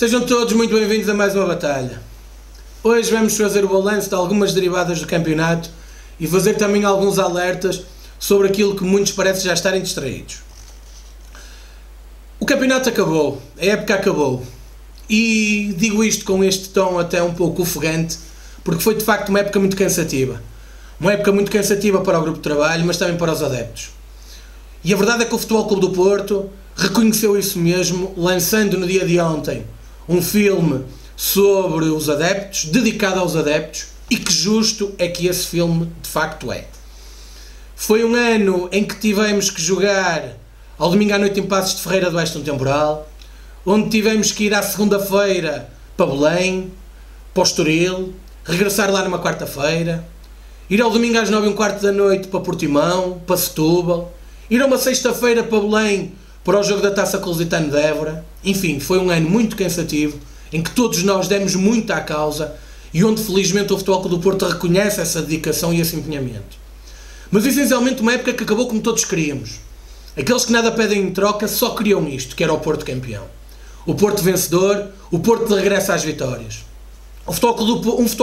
Sejam todos muito bem-vindos a mais uma batalha. Hoje vamos fazer o balanço de algumas derivadas do campeonato e fazer também alguns alertas sobre aquilo que muitos parecem já estarem distraídos. O campeonato acabou, a época acabou, e digo isto com este tom até um pouco ofegante, porque foi de facto uma época muito cansativa. Uma época muito cansativa para o grupo de trabalho, mas também para os adeptos. E a verdade é que o Futebol Clube do Porto reconheceu isso mesmo, lançando no dia de ontem um filme sobre os adeptos, dedicado aos adeptos, e que justo é que esse filme de facto é. Foi um ano em que tivemos que jogar ao domingo à noite em Passos de Ferreira debaixo de um temporal, onde tivemos que ir à segunda-feira para Belém, para o Estoril, regressar lá numa quarta-feira, ir ao domingo às 9h15 da noite para Portimão, para Setúbal, ir a uma sexta-feira para Belém para o jogo da Taça Colusitano de Évora. Enfim, foi um ano muito cansativo, em que todos nós demos muito à causa e onde felizmente o Futebol Clube do Porto reconhece essa dedicação e esse empenhamento. Mas essencialmente uma época que acabou como todos queríamos. Aqueles que nada pedem em troca só queriam isto, que era o Porto campeão. O Porto vencedor, o Porto de regresso às vitórias. Um Futebol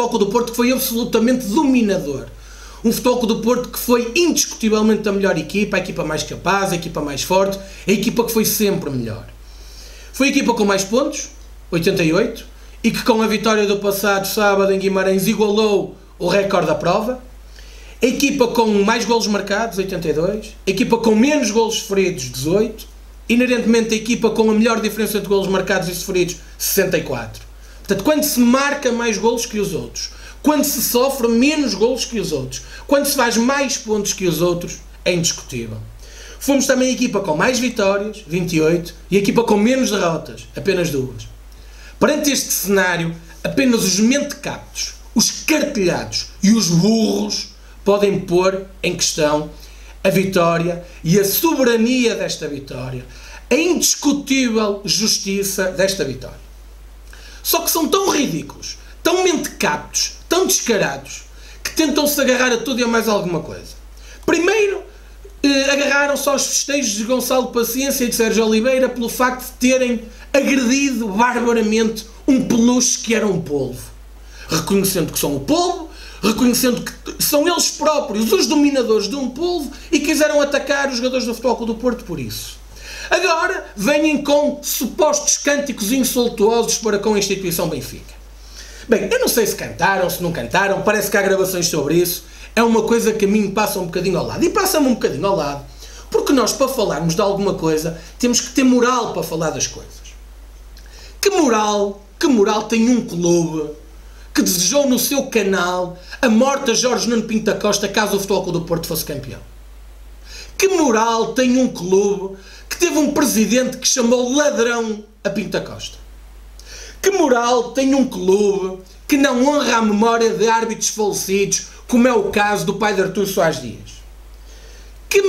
Clube do Porto que foi absolutamente dominador. Um Futebol Clube do Porto que foi indiscutivelmente a melhor equipa, a equipa mais capaz, a equipa mais forte, a equipa que foi sempre melhor. Foi a equipa com mais pontos, 88, e que com a vitória do passado sábado em Guimarães igualou o recorde da prova. A equipa com mais golos marcados, 82. A equipa com menos golos sofridos, 18. Inerentemente a equipa com a melhor diferença de golos marcados e sofridos, 64. Portanto, quando se marca mais golos que os outros, quando se sofre menos golos que os outros, quando se faz mais pontos que os outros, é indiscutível. Fomos também a equipa com mais vitórias, 28, e a equipa com menos derrotas, apenas 2. Perante este cenário, apenas os mentecaptos, os cartelhados e os burros podem pôr em questão a vitória e a soberania desta vitória, a indiscutível justiça desta vitória. Só que são tão ridículos, tão mentecaptos, tão descarados, que tentam-se agarrar a tudo e a mais alguma coisa. Primeiro, agarraram-se aos festejos de Gonçalo Paciência e de Sérgio Oliveira pelo facto de terem agredido barbaramente um peluche que era um polvo. Reconhecendo que são o polvo, reconhecendo que são eles próprios os dominadores de um polvo e quiseram atacar os jogadores do Futebol Clube do Porto por isso. Agora vêm com supostos cânticos insultuosos para com a instituição Benfica. Bem, eu não sei se cantaram, se não cantaram, parece que há gravações sobre isso. É uma coisa que a mim passa um bocadinho ao lado. E passa-me um bocadinho ao lado, porque nós, para falarmos de alguma coisa, temos que ter moral para falar das coisas. Que moral tem um clube que desejou no seu canal a morte a Jorge Nuno Pinto da Costa caso o Futebol Clube do Porto fosse campeão? Que moral tem um clube que teve um presidente que chamou ladrão a Pinto da Costa? Que moral tem um clube que não honra a memória de árbitros falecidos, como é o caso do pai de Artur Soares Dias? Que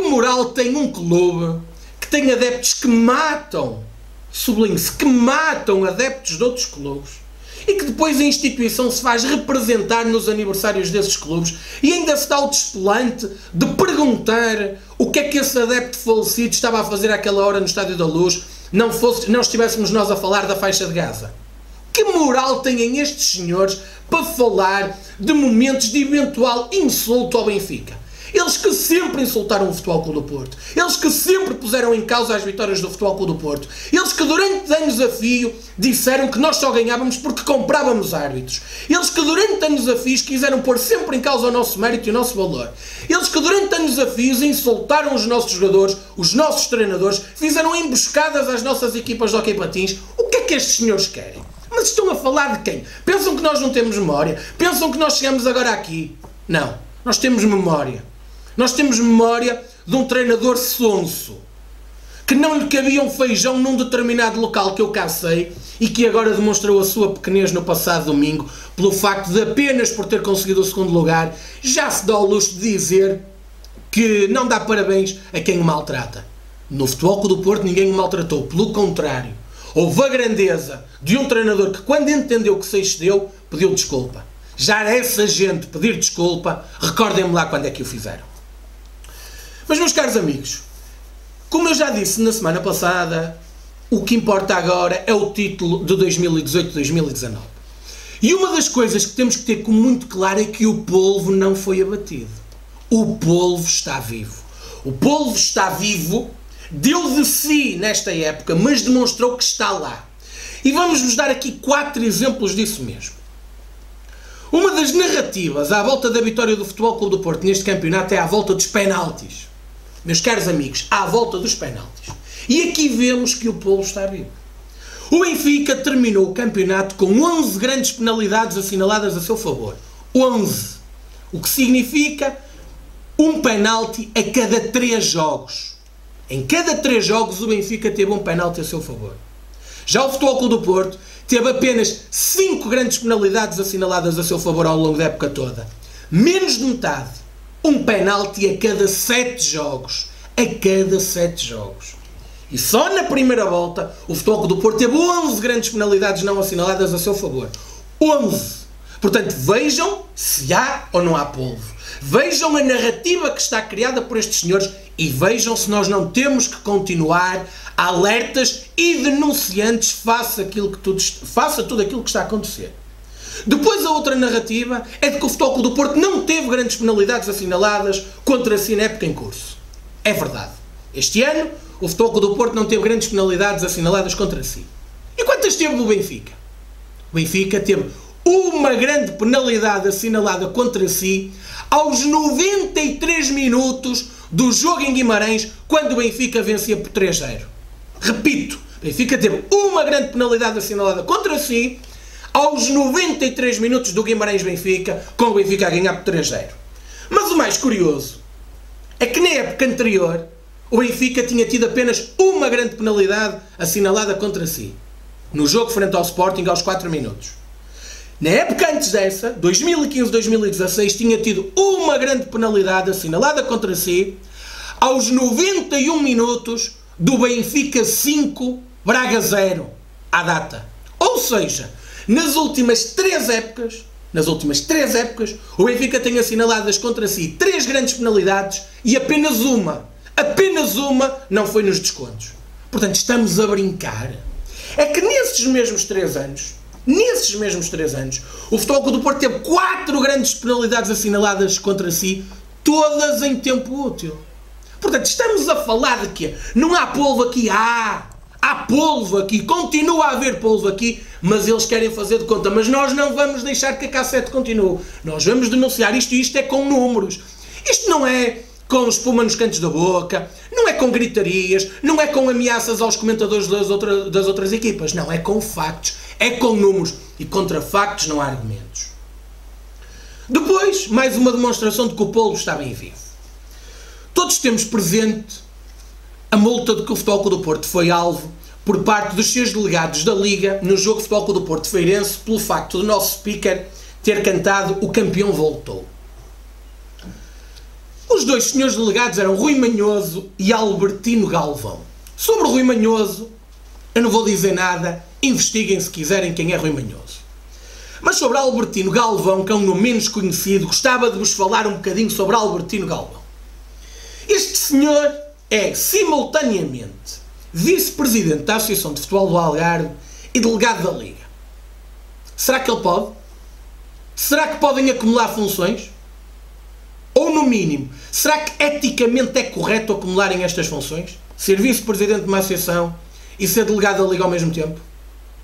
moral tem um clube que tem adeptos que matam, sublinhe-se, que matam adeptos de outros clubes, e que depois a instituição se faz representar nos aniversários desses clubes e ainda se dá o desplante de perguntar o que é que esse adepto falecido estava a fazer àquela hora no Estádio da Luz, não estivéssemos nós a falar da faixa de Gaza? Que moral têm estes senhores para falar de momentos de eventual insulto ao Benfica? Eles que sempre insultaram o Futebol Clube do Porto. Eles que sempre puseram em causa as vitórias do Futebol Clube do Porto. Eles que durante anos a fio disseram que nós só ganhávamos porque comprávamos árbitros. Eles que durante anos a fio quiseram pôr sempre em causa o nosso mérito e o nosso valor. Eles que durante anos a fio insultaram os nossos jogadores, os nossos treinadores, fizeram emboscadas às nossas equipas de hóquei patins. O que é que estes senhores querem? Mas estão a falar de quem? Pensam que nós não temos memória? Pensam que nós chegamos agora aqui? Não. Nós temos memória. Nós temos memória de um treinador sonso, que não lhe cabia um feijão num determinado local que eu cá sei e que agora demonstrou a sua pequenez no passado domingo pelo facto de apenas por ter conseguido o segundo lugar já se dá ao luxo de dizer que não dá parabéns a quem o maltrata. No Futebol Clube do Porto ninguém o maltratou, pelo contrário. Houve a grandeza de um treinador que, quando entendeu que se excedeu, pediu desculpa. Já era essa gente pedir desculpa, recordem-me lá quando é que o fizeram. Mas, meus caros amigos, como eu já disse na semana passada, o que importa agora é o título de 2018-2019. E uma das coisas que temos que ter muito claro é que o polvo não foi abatido. O polvo está vivo. O polvo está vivo, deu de si nesta época, mas demonstrou que está lá. E vamos-vos dar aqui 4 exemplos disso mesmo. Uma das narrativas à volta da vitória do Futebol Clube do Porto neste campeonato é à volta dos penaltis. Meus caros amigos, à volta dos penaltis. E aqui vemos que o polvo está vivo. O Benfica terminou o campeonato com 11 grandes penalidades assinaladas a seu favor. 11. O que significa um penalti a cada 3 jogos. Em cada 3 jogos o Benfica teve um penalti a seu favor. Já o Futebol Clube do Porto teve apenas 5 grandes penalidades assinaladas a seu favor ao longo da época toda. Menos de metade. Um penalti a cada 7 jogos. A cada 7 jogos. E só na primeira volta o Futebol Clube do Porto teve 11 grandes penalidades não assinaladas a seu favor. 11. Portanto, vejam se há ou não há polvo. Vejam a narrativa que está criada por estes senhores e vejam se nós não temos que continuar alertas e denunciantes face tudo aquilo que está a acontecer. Depois a outra narrativa é de que o Futebol Clube do Porto não teve grandes penalidades assinaladas contra si na época em curso. É verdade. Este ano o Futebol Clube do Porto não teve grandes penalidades assinaladas contra si. E quantas teve o Benfica? O Benfica teve uma grande penalidade assinalada contra si aos 93 minutos do jogo em Guimarães, quando o Benfica vencia por 3-0. Repito, o Benfica teve uma grande penalidade assinalada contra si aos 93 minutos do Guimarães-Benfica, com o Benfica a ganhar por 3-0. Mas o mais curioso é que na época anterior o Benfica tinha tido apenas uma grande penalidade assinalada contra si, no jogo frente ao Sporting aos 4 minutos. Na época antes dessa, 2015-2016, tinha tido uma grande penalidade assinalada contra si aos 91 minutos do Benfica 5, Braga 0, à data. Ou seja, nas últimas 3 épocas, o Benfica tem assinaladas contra si 3 grandes penalidades e apenas uma não foi nos descontos. Portanto, estamos a brincar. É que nesses mesmos 3 anos, o Futebol Clube do Porto teve 4 grandes penalidades assinaladas contra si, todas em tempo útil. Portanto, estamos a falar de quê? Não há polvo aqui, há polvo aqui, continua a haver polvo aqui, mas eles querem fazer de conta. Mas nós não vamos deixar que a cassete continue. Nós vamos denunciar isto, e isto é com números. Isto não é com espuma nos cantos da boca, não é com gritarias, não é com ameaças aos comentadores das outras equipas. Não, é com factos, é com números. E contra factos não há argumentos. Depois, mais uma demonstração de que o polvo está bem vivo. Todos temos presente a multa de que o Futebol Clube do Porto foi alvo por parte dos seus delegados da Liga no jogo Futebol Clube do Porto Feirense, pelo facto do nosso speaker ter cantado "O campeão voltou". Os 2 senhores delegados eram Rui Manhoso e Albertino Galvão. Sobre Rui Manhoso, eu não vou dizer nada, investiguem se quiserem quem é Rui Manhoso. Mas sobre Albertino Galvão, que é um nome menos conhecido, gostava de vos falar um bocadinho sobre Albertino Galvão. Este senhor é, simultaneamente, vice-presidente da Associação de Futebol do Algarve e delegado da Liga. Será que ele pode? Será que podem acumular funções? Ou, no mínimo, será que eticamente é correto acumularem estas funções? Ser vice-presidente de uma associação e ser delegado da Liga ao mesmo tempo?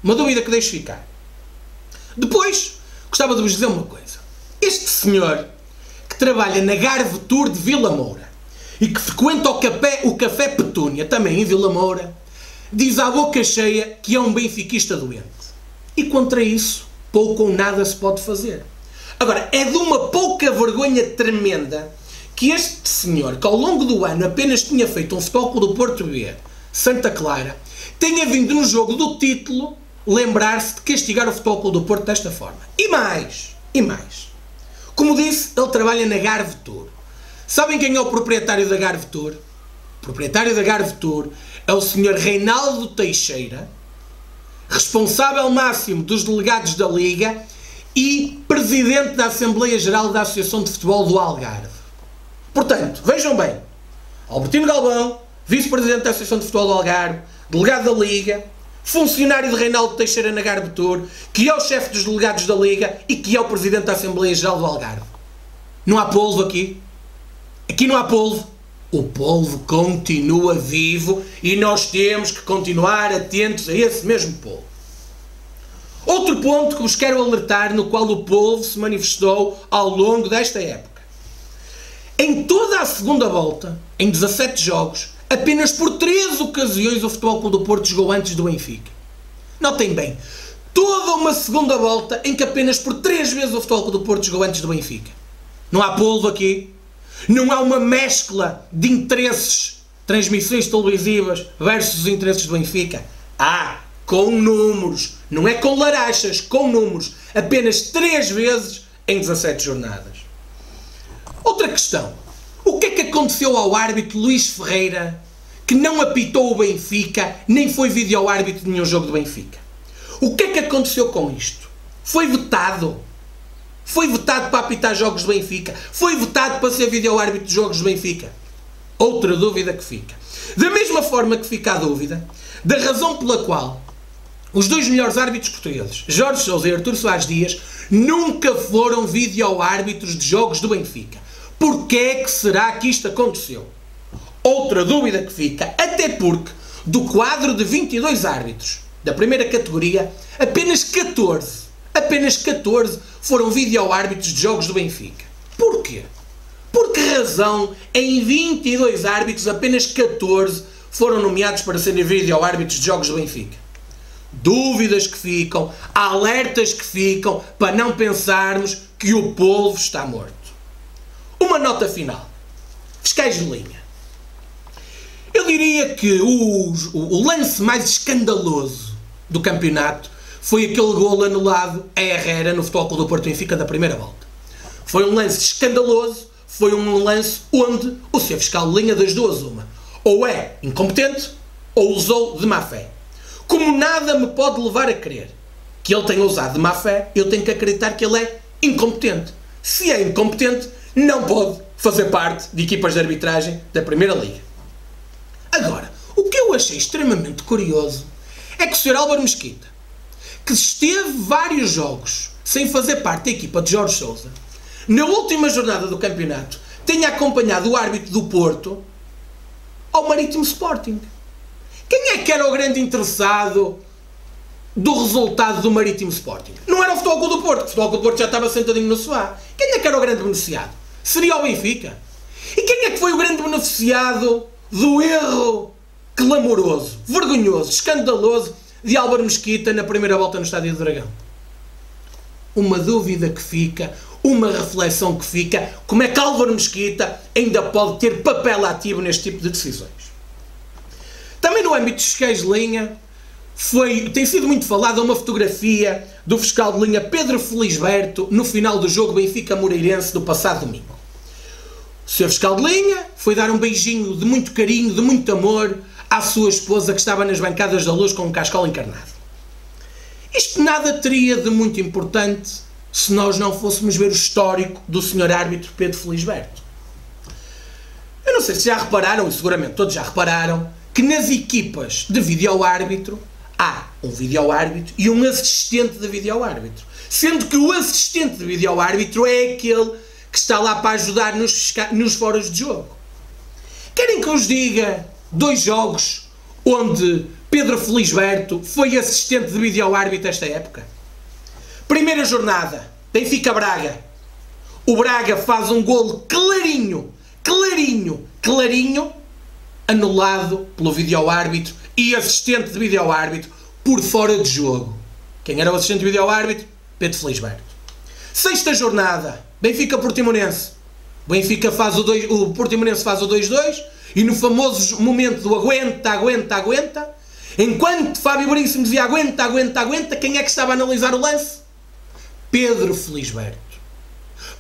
Uma dúvida que deixo ficar. Depois, gostava de vos dizer uma coisa. Este senhor, que trabalha na Garve Tour de Vila Moura e que frequenta o Café Petúnia, também em Vila Moura, diz à boca cheia que é um benfiquista doente. E contra isso, pouco ou nada se pode fazer. Agora, é de uma pouca vergonha tremenda que este senhor, que ao longo do ano apenas tinha feito um Futebol Clube do Porto B, Santa Clara, tenha vindo no jogo do título lembrar-se de castigar o Futebol Clube do Porto desta forma. E mais. Como disse, ele trabalha na Garve Tour. Sabem quem é o proprietário da Garve Tour? O proprietário da Garve Tour é o Sr. Reinaldo Teixeira, responsável máximo dos delegados da Liga e presidente da Assembleia Geral da Associação de Futebol do Algarve. Portanto, vejam bem, Albertino Galvão, vice-presidente da Associação de Futebol do Algarve, delegado da Liga, funcionário de Reinaldo Teixeira na Garbetur, que é o chefe dos delegados da Liga e que é o presidente da Assembleia Geral do Algarve. Não há polvo aqui? Aqui não há polvo. O polvo continua vivo e nós temos que continuar atentos a esse mesmo polvo. Outro ponto que vos quero alertar, no qual o polvo se manifestou ao longo desta época. Em toda a segunda volta, em 17 jogos, apenas por 3 ocasiões o Futebol Clube do Porto jogou antes do Benfica. Notem bem, toda uma segunda volta em que apenas por 3 vezes o Futebol Clube do Porto jogou antes do Benfica. Não há polvo aqui? Não há uma mescla de interesses, transmissões televisivas versus os interesses do Benfica? Há, com números, não é com larachas, com números, apenas 3 vezes em 17 jornadas. Outra questão, o que é que aconteceu ao árbitro Luís Ferreira, que não apitou o Benfica, nem foi vídeo-árbitro de nenhum jogo do Benfica? O que é que aconteceu com isto? Foi vetado? Foi vetado para apitar jogos do Benfica? Foi vetado para ser vídeo-árbitro de jogos do Benfica? Outra dúvida que fica. Da mesma forma que fica a dúvida da razão pela qual os 2 melhores árbitros portugueses, Jorge Sousa e Artur Soares Dias, nunca foram vídeo-árbitros de jogos do Benfica. Porquê é que será que isto aconteceu? Outra dúvida que fica, até porque do quadro de 22 árbitros da primeira categoria, apenas 14 foram vídeo-árbitros de jogos do Benfica. Porquê? Por que razão em 22 árbitros apenas 14 foram nomeados para serem vídeo-árbitros de jogos do Benfica? Dúvidas que ficam, alertas que ficam, para não pensarmos que o polvo está morto. Uma nota final. Fiscais de linha. Eu diria que o lance mais escandaloso do campeonato foi aquele golo anulado a Herrera no Futebol Clube do Porto Benfica da primeira volta. Foi um lance escandaloso, foi um lance onde o Sr. Fiscal de linha das duas uma. Ou é incompetente ou usou de má fé. Como nada me pode levar a crer que ele tenha usado de má fé, eu tenho que acreditar que ele é incompetente. Se é incompetente, não pode fazer parte de equipas de arbitragem da Primeira Liga. Agora, o que eu achei extremamente curioso é que o Sr. Álvaro Mesquita, que esteve vários jogos sem fazer parte da equipa de Jorge Sousa, na última jornada do campeonato, tenha acompanhado o árbitro do Porto ao Marítimo Sporting. Quem é que era o grande interessado do resultado do Marítimo Sporting? Não era o Futebol Clube do Porto, o Futebol Clube do Porto já estava sentadinho no sofá. Quem é que era o grande beneficiado? Seria o Benfica. E quem é que foi o grande beneficiado do erro clamoroso, vergonhoso, escandaloso de Álvaro Mesquita na primeira volta no Estádio do Dragão? Uma dúvida que fica, uma reflexão que fica, como é que Álvaro Mesquita ainda pode ter papel ativo neste tipo de decisões? Também no âmbito dos fiscais de linha, tem sido muito falada uma fotografia do fiscal de linha Pedro Felisberto no final do jogo Benfica-Moreirense do passado domingo. O Sr. Fiscal de linha foi dar um beijinho de muito carinho, de muito amor à sua esposa que estava nas bancadas da Luz com um cascal encarnado. Isto nada teria de muito importante se nós não fôssemos ver o histórico do Sr. árbitro Pedro Felisberto. Eu não sei se já repararam, e seguramente todos já repararam, que nas equipas de vídeo-árbitro há um vídeo-árbitro e um assistente de vídeo-árbitro. Sendo que o assistente de vídeo-árbitro é aquele que está lá para ajudar nos foros de jogo. Querem que os diga 2 jogos onde Pedro Felisberto foi assistente de vídeo-árbitro esta época? Primeira jornada, Benfica-Braga. O Braga faz um golo clarinho, anulado pelo vídeo-árbitro e assistente de vídeo-árbitro por fora de jogo. Quem era o assistente de vídeo-árbitro? Pedro Felisberto. Sexta jornada, Benfica-Portimonense. O Portimonense faz o 2-2 e no famoso momento do aguenta, enquanto Fábio Veríssimo dizia aguenta, quem é que estava a analisar o lance? Pedro Felisberto.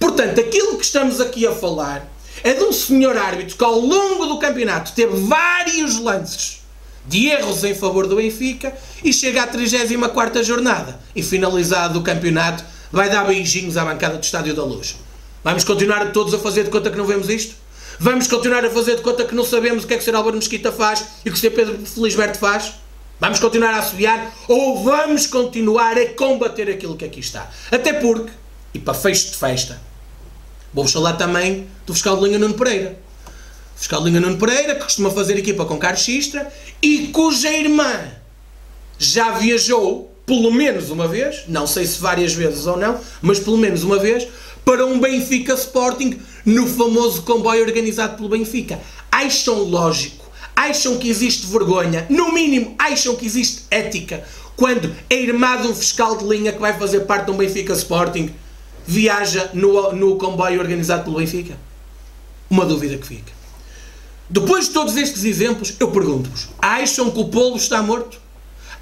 Portanto, aquilo que estamos aqui a falar é de um senhor árbitro que ao longo do campeonato teve vários lances de erros em favor do Benfica e chega à 34ª jornada e finalizado o campeonato vai dar beijinhos à bancada do Estádio da Luz. Vamos continuar todos a fazer de conta que não vemos isto? Vamos continuar a fazer de conta que não sabemos o que é que o Sr. Álvaro Mesquita faz e o que o Sr. Pedro Felisberto faz? Vamos continuar a assobiar ou vamos continuar a combater aquilo que aqui está? Até porque, e para fecho de festa, vou-vos falar também do fiscal de linha Nuno Pereira. O fiscal de linha Nuno Pereira, que costuma fazer equipa com Carlos Xistra e cuja irmã já viajou, pelo menos uma vez, não sei se várias vezes ou não, mas pelo menos uma vez, para um Benfica Sporting no famoso comboio organizado pelo Benfica. Acham lógico? Acham que existe vergonha? No mínimo, acham que existe ética quando a irmã de um fiscal de linha que vai fazer parte de um Benfica Sporting viaja no comboio organizado pelo Benfica? Uma dúvida que fica. Depois de todos estes exemplos, eu pergunto-vos, acham que o polvo está morto?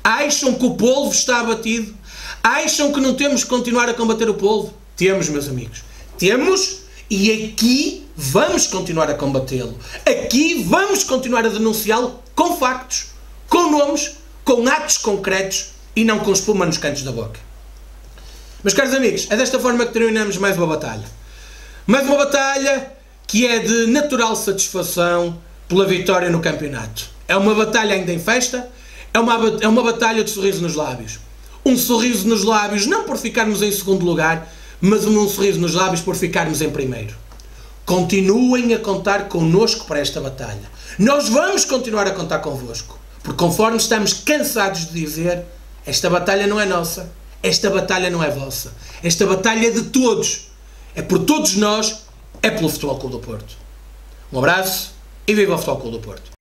Acham que o polvo está abatido? Acham que não temos que continuar a combater o polvo? Temos, meus amigos. Temos, e aqui vamos continuar a combatê-lo. Aqui vamos continuar a denunciá-lo com factos, com nomes, com atos concretos e não com espuma nos cantos da boca. Meus caros amigos, é desta forma que terminamos mais uma batalha. Mais uma batalha que é de natural satisfação pela vitória no campeonato. É uma batalha ainda em festa, é uma batalha de sorriso nos lábios. Um sorriso nos lábios não por ficarmos em segundo lugar, mas um sorriso nos lábios por ficarmos em primeiro. Continuem a contar connosco para esta batalha. Nós vamos continuar a contar convosco, porque conforme estamos cansados de dizer, esta batalha não é nossa, esta batalha não é vossa, esta batalha é de todos, é por todos nós, é pelo Futebol Clube do Porto. Um abraço e viva o Futebol Clube do Porto.